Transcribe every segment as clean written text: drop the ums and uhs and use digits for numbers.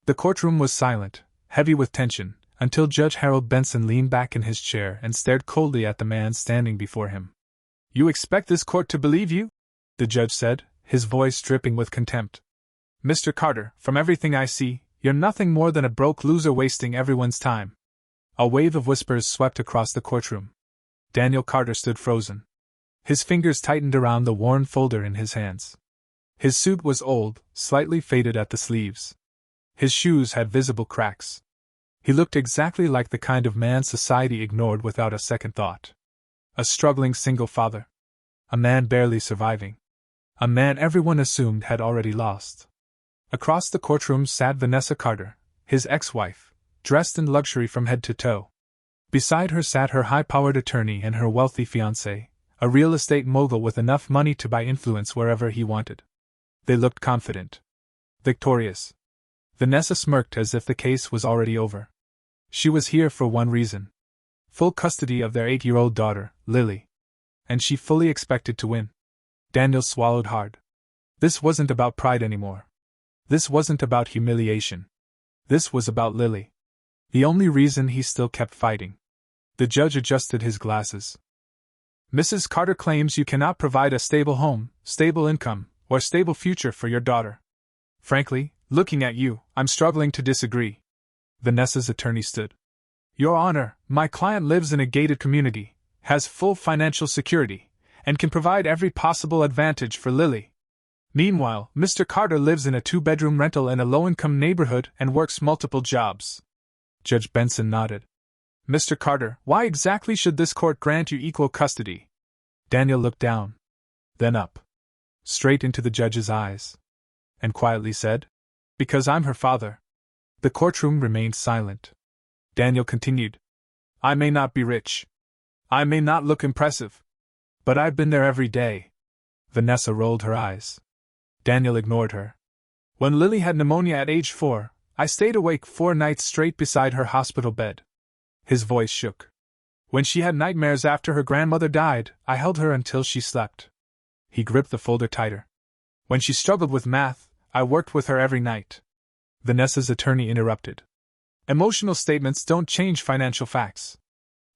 The courtroom was silent, heavy with tension, until Judge Harold Benson leaned back in his chair and stared coldly at the man standing before him. "You expect this court to believe you?" the judge said, his voice dripping with contempt. "Mr. Carter, from everything I see, you're nothing more than a broke loser wasting everyone's time." A wave of whispers swept across the courtroom. Daniel Carter stood frozen. His fingers tightened around the worn folder in his hands. His suit was old, slightly faded at the sleeves. His shoes had visible cracks. He looked exactly like the kind of man society ignored without a second thought. A struggling single father. A man barely surviving. A man everyone assumed had already lost. Across the courtroom sat Vanessa Carter, his ex-wife, dressed in luxury from head to toe. Beside her sat her high-powered attorney and her wealthy fiancé, a real estate mogul with enough money to buy influence wherever he wanted. They looked confident. Victorious. Vanessa smirked as if the case was already over. She was here for one reason. Full custody of their 8-year-old daughter, Lily. And she fully expected to win. Daniel swallowed hard. This wasn't about pride anymore. This wasn't about humiliation. This was about Lily. The only reason he still kept fighting. The judge adjusted his glasses. "Mrs. Carter claims you cannot provide a stable home, stable income, or stable future for your daughter. Frankly, looking at you, I'm struggling to disagree." Vanessa's attorney stood. "Your Honor, my client lives in a gated community, has full financial security, and can provide every possible advantage for Lily. Meanwhile, Mr. Carter lives in a 2-bedroom rental in a low-income neighborhood and works multiple jobs." Judge Benson nodded. "Mr. Carter, why exactly should this court grant you equal custody?" Daniel looked down. Then up. Straight into the judge's eyes. And quietly said, "Because I'm her father." The courtroom remained silent. Daniel continued, "I may not be rich. I may not look impressive. But I've been there every day." Vanessa rolled her eyes. Daniel ignored her. "When Lily had pneumonia at age 4, I stayed awake 4 nights straight beside her hospital bed." His voice shook. "When she had nightmares after her grandmother died, I held her until she slept." He gripped the folder tighter. "When she struggled with math, I worked with her every night." Vanessa's attorney interrupted. "Emotional statements don't change financial facts."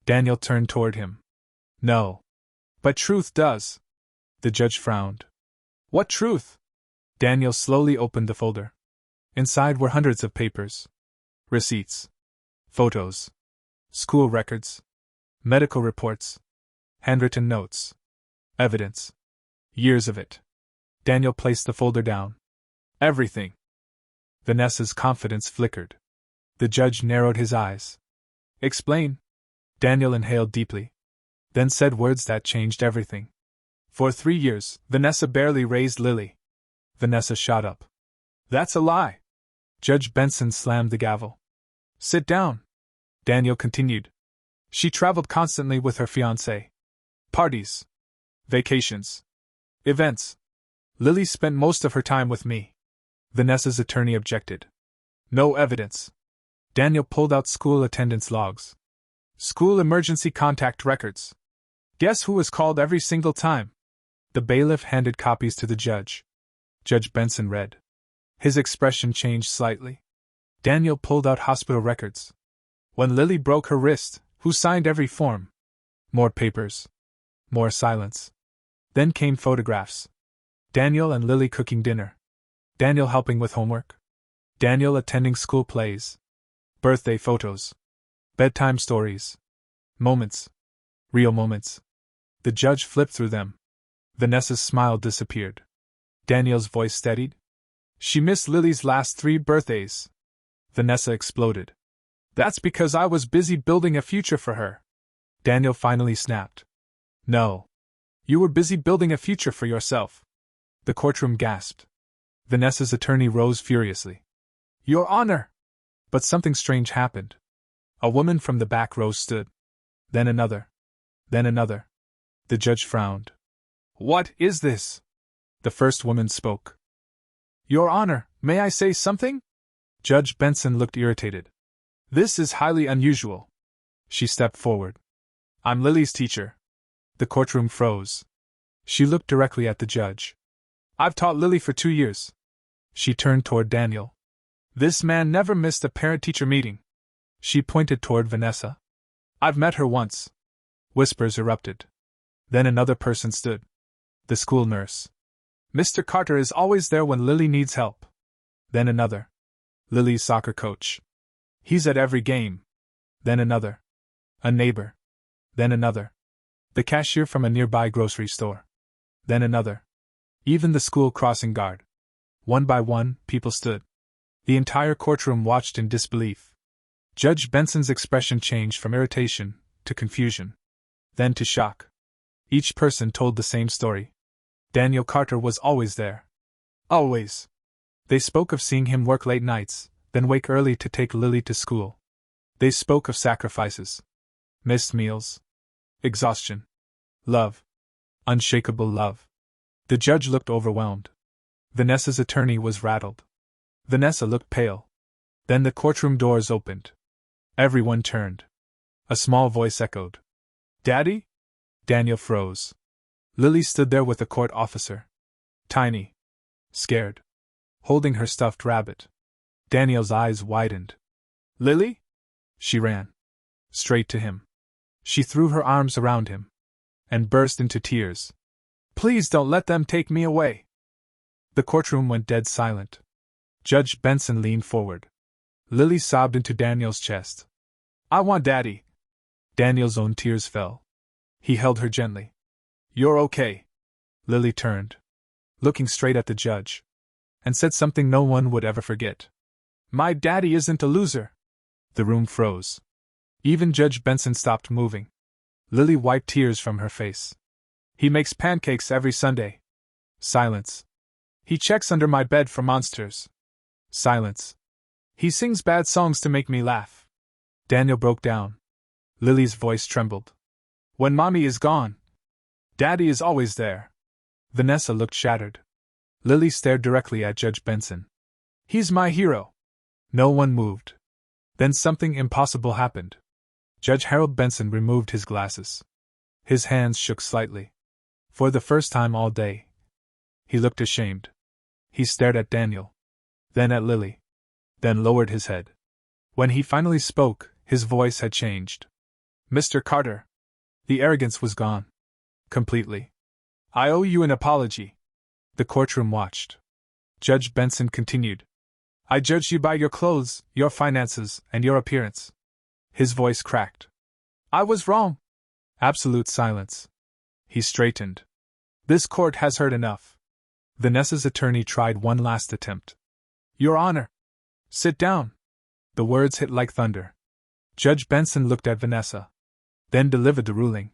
Daniel turned toward him. "No. But truth does." The judge frowned. "What truth?" Daniel slowly opened the folder. Inside were hundreds of papers. Receipts. Photos. School records. Medical reports. Handwritten notes. Evidence. Years of it. Daniel placed the folder down. "Everything." Vanessa's confidence flickered. The judge narrowed his eyes. "Explain." Daniel inhaled deeply. Then said words that changed everything. "For 3 years, Vanessa barely raised Lily." Vanessa shot up. "That's a lie." Judge Benson slammed the gavel. "Sit down." Daniel continued. "She traveled constantly with her fiancé. Parties. Vacations. Events. Lily spent most of her time with me." Vanessa's attorney objected. "No evidence." Daniel pulled out school attendance logs. "School emergency contact records. Guess who was called every single time?" The bailiff handed copies to the judge. Judge Benson read. His expression changed slightly. Daniel pulled out hospital records. "When Lily broke her wrist, who signed every form?" More papers. More silence. Then came photographs. Daniel and Lily cooking dinner. Daniel helping with homework. Daniel attending school plays. Birthday photos. Bedtime stories. Moments. Real moments. The judge flipped through them. Vanessa's smile disappeared. Daniel's voice steadied. "She missed Lily's last 3 birthdays." Vanessa exploded. "That's because I was busy building a future for her." Daniel finally snapped. "No. You were busy building a future for yourself." The courtroom gasped. Vanessa's attorney rose furiously. "Your Honor!" But something strange happened. A woman from the back row stood. Then another. Then another. The judge frowned. "What is this?" The first woman spoke. "Your Honor, may I say something?" Judge Benson looked irritated. "This is highly unusual." She stepped forward. "I'm Lily's teacher." The courtroom froze. She looked directly at the judge. "I've taught Lily for 2 years." She turned toward Daniel. This man never missed a parent-teacher meeting. She pointed toward Vanessa. I've met her once. Whispers erupted. Then another person stood. The school nurse. Mr. Carter is always there when Lily needs help. Then another. Lily's soccer coach. He's at every game. Then another. A neighbor. Then another. The cashier from a nearby grocery store. Then another. Even the school crossing guard. One by one, people stood. The entire courtroom watched in disbelief. Judge Benson's expression changed from irritation to confusion, then to shock. Each person told the same story. Daniel Carter was always there. Always. They spoke of seeing him work late nights, then wake early to take Lily to school. They spoke of sacrifices. Missed meals. Exhaustion. Love. Unshakable love. The judge looked overwhelmed. Vanessa's attorney was rattled. Vanessa looked pale. Then the courtroom doors opened. Everyone turned. A small voice echoed. Daddy? Daniel froze. Lily stood there with a court officer. Tiny. Scared. Holding her stuffed rabbit. Daniel's eyes widened. Lily? She ran. Straight to him. She threw her arms around him. And burst into tears. Please don't let them take me away. The courtroom went dead silent. Judge Benson leaned forward. Lily sobbed into Daniel's chest. I want Daddy. Daniel's own tears fell. He held her gently. You're okay. Lily turned, looking straight at the judge, and said something no one would ever forget. My daddy isn't a loser. The room froze. Even Judge Benson stopped moving. Lily wiped tears from her face. He makes pancakes every Sunday. Silence. He checks under my bed for monsters. Silence. He sings bad songs to make me laugh. Daniel broke down. Lily's voice trembled. When Mommy is gone, Daddy is always there. Vanessa looked shattered. Lily stared directly at Judge Benson. He's my hero. No one moved. Then something impossible happened. Judge Harold Benson removed his glasses. His hands shook slightly. For the first time all day. He looked ashamed. He stared at Daniel. Then at Lily. Then lowered his head. When he finally spoke, his voice had changed. Mr. Carter. The arrogance was gone. Completely. I owe you an apology. The courtroom watched. Judge Benson continued. I judged you by your clothes, your finances, and your appearance. His voice cracked. I was wrong. Absolute silence. He straightened. This court has heard enough. Vanessa's attorney tried one last attempt. Your Honor. Sit down. The words hit like thunder. Judge Benson looked at Vanessa. Then delivered the ruling.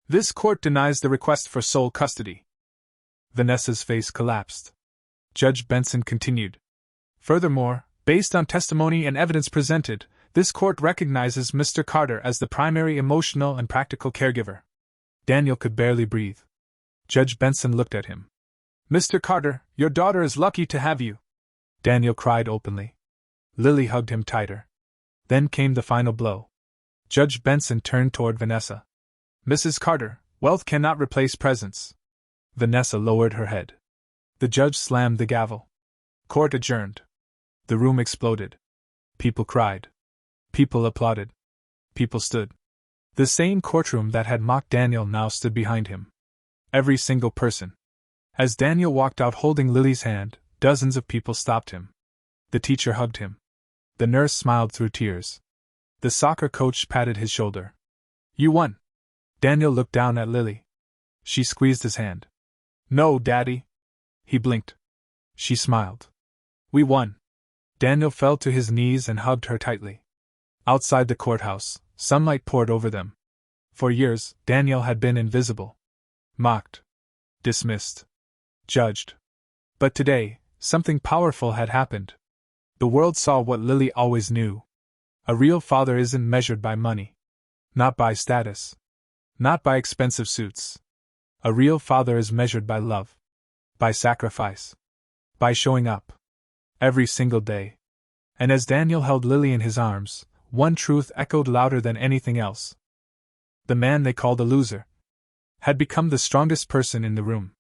This court denies the request for sole custody. Vanessa's face collapsed. Judge Benson continued. Furthermore, based on testimony and evidence presented, this court recognizes Mr. Carter as the primary emotional and practical caregiver. Daniel could barely breathe. Judge Benson looked at him. Mr. Carter, your daughter is lucky to have you. Daniel cried openly. Lily hugged him tighter. Then came the final blow. Judge Benson turned toward Vanessa. Mrs. Carter, wealth cannot replace presence. Vanessa lowered her head. The judge slammed the gavel. Court adjourned. The room exploded. People cried. People applauded. People stood. The same courtroom that had mocked Daniel now stood behind him. Every single person. As Daniel walked out holding Lily's hand, dozens of people stopped him. The teacher hugged him. The nurse smiled through tears. The soccer coach patted his shoulder. You won. Daniel looked down at Lily. She squeezed his hand. No, Daddy. He blinked. She smiled. We won. Daniel fell to his knees and hugged her tightly. Outside the courthouse, sunlight poured over them. For years, Daniel had been invisible. Mocked. Dismissed. Judged. But today, something powerful had happened. The world saw what Lily always knew. A real father isn't measured by money. Not by status. Not by expensive suits. A real father is measured by love. By sacrifice. By showing up. Every single day. And as Daniel held Lily in his arms, one truth echoed louder than anything else. The man they called a loser had become the strongest person in the room.